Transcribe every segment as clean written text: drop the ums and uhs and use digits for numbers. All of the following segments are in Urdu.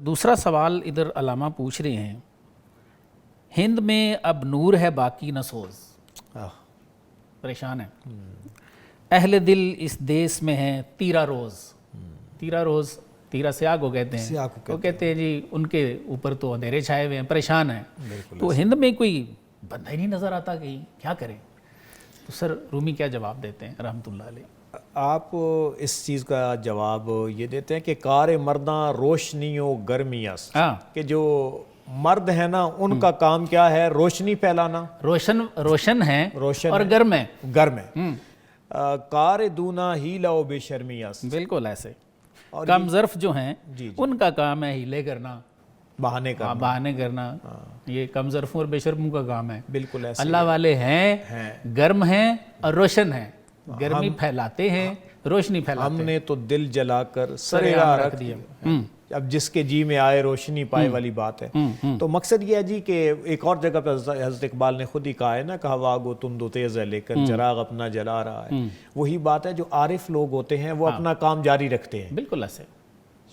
دوسرا سوال ادھر علامہ پوچھ رہے ہیں، ہند میں اب نور ہے باقی نہ سوز، پریشان ہے، اہل دل اس دیس میں ہے تیرا روز، تیرا روز تیرا سیاہ کو کہتے ہیں، وہ کہتے ہیں جی ان کے اوپر تو اندھیرے چھائے ہوئے ہیں، پریشان ہیں، تو ہند میں کوئی بندہ ہی نہیں نظر آتا، کہیں کیا کریں؟ تو سر رومی کیا جواب دیتے ہیں رحمۃ اللہ علیہ؟ آپ اس چیز کا جواب یہ دیتے ہیں کہ کار مرداں روشنی و گرمیاس، کہ جو مرد ہیں نا ان کا کام کیا ہے؟ روشنی پھیلانا، روشن ہیں اور گرم ہیں، گرم ہے، کار دونا ہیلا و بے شرمیاس، بالکل ایسے کم ظرف جو ہیں ان کا کام ہے ہیلے کرنا، بہانے کرنا، یہ کم ظرفوں اور بے شرموں کا کام ہے۔ بالکل ایسے اللہ والے ہیں، گرم ہیں اور روشن ہیں، گرمی پھیلاتے ہیں، روشنی پھیلاتے ہیں۔ ہم نے تو دل جلا کر سریرا رکھ دیا، اب جس کے جی میں آئے روشنی پائے والی بات ہے۔ تو مقصد یہ ہے جی کہ ایک اور جگہ پہ حضرت اقبال نے خود ہی کہا ہے نا کہ ہوا گو تند و تیز ہے لیکن چراغ اپنا جلا رہا ہے، وہی بات ہے، جو عارف لوگ ہوتے ہیں وہ اپنا کام جاری رکھتے ہیں، بالکل ایسے،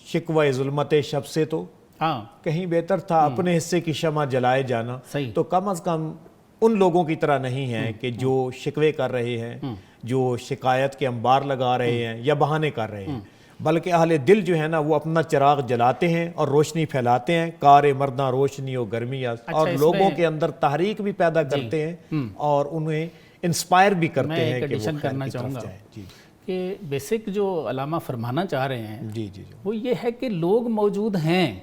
شکوہ ظلمت شب سے تو کہیں بہتر تھا اپنے حصے کی شمع جلائے جانا۔ تو کم از کم ان لوگوں کی طرح نہیں ہیں کہ جو شکوے کر رہے ہیں، جو شکایت کے انبار لگا رہے ہیں یا بہانے کر رہے ہیں، بلکہ اہل دل جو ہے نا وہ اپنا چراغ جلاتے ہیں اور روشنی پھیلاتے ہیں، کار مرداں روشنی و گرمی، اور لوگوں کے اندر تحریک بھی پیدا کرتے ہیں اور انہیں انسپائر بھی کرتے ہیں کہ وہ خیر کی طرف جائیں۔ کہ بیسک جو علامہ فرمانا چاہ رہے ہیں وہ یہ ہے کہ لوگ موجود ہیں،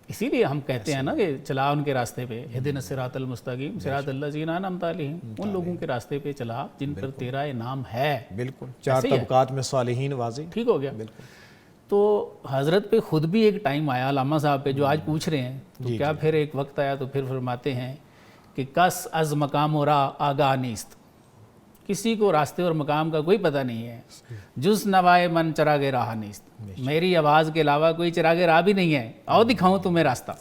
اسی لیے ہم کہتے ہیں نا کہ چلا ان کے راستے پہ، اہدنا الصراط المستقیم صراط الذین انعمت علیہم، ان لوگوں کے راستے پہ چلا جن پر تیرا انعام ہے۔ بالکل، چار طبقات میں صالحین واضح، ٹھیک ہو گیا۔ تو حضرت پہ خود بھی ایک ٹائم آیا علامہ صاحب پہ جو آج پوچھ رہے ہیں، تو کیا پھر ایک وقت آیا تو پھر فرماتے ہیں کہ کس از مقام و راہ آگاہ نیست، کسی کو راستے اور مقام کا کوئی پتہ نہیں ہے، جز نوائے من چراغ راہ نیست، میری آواز کے علاوہ کوئی چراغ راہ بھی نہیں ہے، آؤ دکھاؤں تمہیں راستہ۔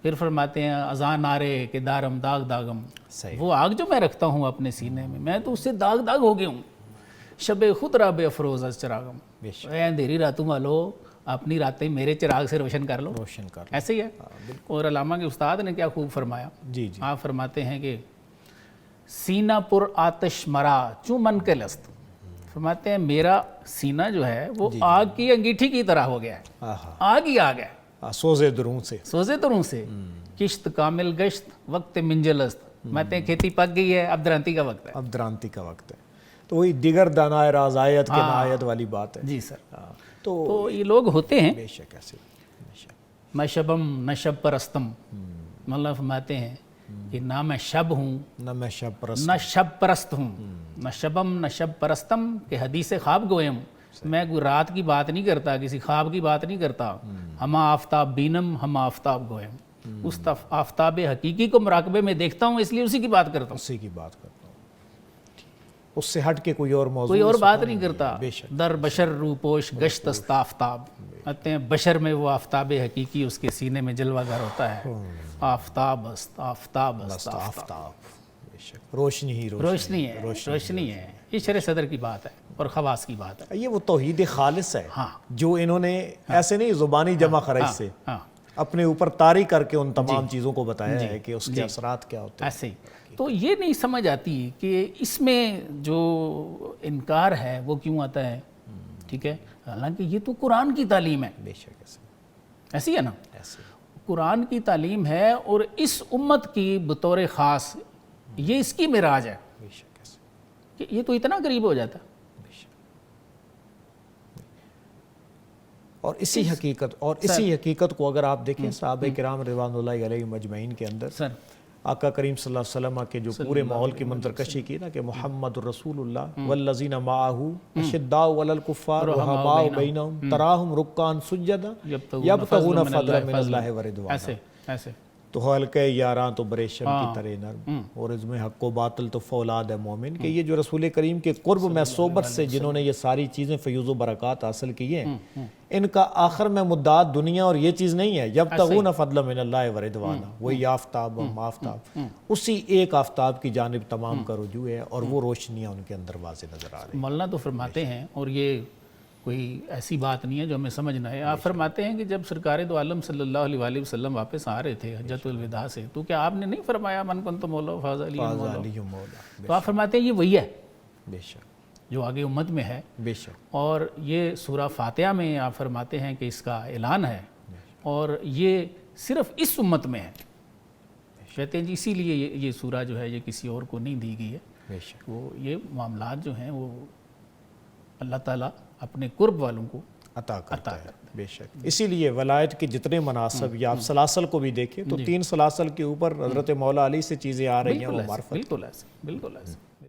پھر فرماتے ہیں ازاں نارے کہ دارم داغ داغم، وہ آگ جو میں رکھتا ہوں اپنے سینے میں تو اس سے داغ داغ ہو گیا ہوں، شب خود را بے افروز از چراغم، اے اندھیری راتوں والو اپنی راتیں میرے چراغ سے روشن کر لو، ایسے ہی ہے۔ اور علامہ کے استاد نے کیا خوب فرمایا، آپ فرماتے ہیں کہ سینہ پر آتش مرا چوں من کے لست، فرماتے ہیں میرا سینہ جو ہے وہ آگ کی انگیٹھی کی طرح ہو گیا ہے، آگ ہی آگ ہے، سوزے دروں سے، کشت کامل گشت وقت منجلست، مہتے ہیں کھیتی پک گئی ہے، اب درانتی کا وقت ہے، تو وہی دیگر دانائے راز آیت کے نایت والی بات ہے۔ جی سر، تو یہ لوگ ہوتے ہیں، بے شک ایسے، میں شبم نہ شب پرستم، مولانا فرماتے ہیں کہ نہ میں شب ہوں نہ میں شب پرست ہوں، نہ شبم نہ شب پرستم، کہ حدیث خواب گویم، میں کوئی رات کی بات نہیں کرتا، کسی خواب کی بات نہیں کرتا، ہما آفتاب بینم ہما آفتاب گویم، اس آفتاب حقیقی کو مراقبے میں دیکھتا ہوں، اس لیے اسی کی بات کرتا ہوں، اس سے ہٹ کے کوئی اور موضوع، کوئی اور بات نہیں کرتا۔ در بشر روپوش گشت است آفتاب، کہتے ہیں بشر میں وہ آفتاب حقیقی اس کے سینے میں جلوہ گر ہوتا ہے، آفتاب است آفتاب است آفتاب، روشنی ہے، یہ شرح صدر کی بات ہے اور خواص کی بات ہے، یہ وہ توحید خالص ہے جو انہوں نے ایسے نہیں زبانی جمع خرج سے اپنے اوپر طاری کر کے ان تمام چیزوں کو بتایا ہے کہ اس کے اثرات کیا ہوتے ہیں۔ ایسے ہی تو یہ نہیں سمجھ آتی کہ اس میں جو انکار ہے وہ کیوں آتا ہے، ٹھیک ہے، حالانکہ یہ تو قرآن کی تعلیم ہے، بے شک ایسی ہے نا، قرآن کی تعلیم ہے، اور اس امت کی بطور خاص یہ اس کی معراج ہے کہ یہ تو اتنا قریب ہو جاتا ہے، اور اسی حقیقت کو اگر آپ دیکھیں صحابہ کرام رضوان اللہ علیہم مجمعین کے اندر آقا کریم صلی اللہ علیہ وسلم کے جو پورے ماحول کی منظرکشی کی نا کہ محمد رسول اللہ والذین معہ اشداء علی الکفار رحماء بینہم تراہم رکعا سجدا یبتغون فضلا من اللہ ورضوانا، تو حلقہ یاراں تو بریشم کی طرح نرم، اور اس میں حق و باطل تو فولاد ہے مومن، کہ یہ جو رسول کریم کے قرب میں صحبت سے جنہوں نے یہ ساری چیزیں فیوز و برکات حاصل کی ہیں، ان کا آخر میں مدعات دنیا اور یہ چیز نہیں ہے، یبتغون فضلا من اللہ ورضوانا، وہی آفتاب ہم آفتاب، اسی ایک آفتاب کی جانب تمام کا رجوع ہے، اور وہ روشنیاں ان کے اندر واضح نظر آ رہی ہیں۔ مولانا تو فرماتے ہیں، اور یہ کوئی ایسی بات نہیں ہے جو ہمیں سمجھنا ہے. آپ فرماتے ہیں کہ جب سرکار دو عالم صلی اللہ علیہ وآلہ وسلم واپس آ رہے تھے حجۃ الوداع سے تو کیا آپ نے نہیں فرمایا من کنت مولا فاز علی مولا؟ تو آپ فرماتے ہیں یہ وہی ہے بے شک جو آگے امت میں ہے. بے شک. اور یہ سورہ فاتحہ میں آپ فرماتے ہیں کہ اس کا اعلان ہے اور یہ صرف اس امت میں ہے. کہتے ہیں جی اسی لیے یہ سورہ جو ہے یہ کسی اور کو نہیں دی گئی ہے. بے شک. وہ یہ معاملات جو ہیں وہ اللہ تعالیٰ اپنے قرب والوں کو عطا کرتا ہے. بے شک. اسی لیے ولایت کے جتنے مناسب یا آپ سلاسل کو بھی دیکھیں تو 3 سلاسل کے اوپر حضرت مولا علی سے چیزیں آ رہی ہیں وہ معرفت. بالکل ایسے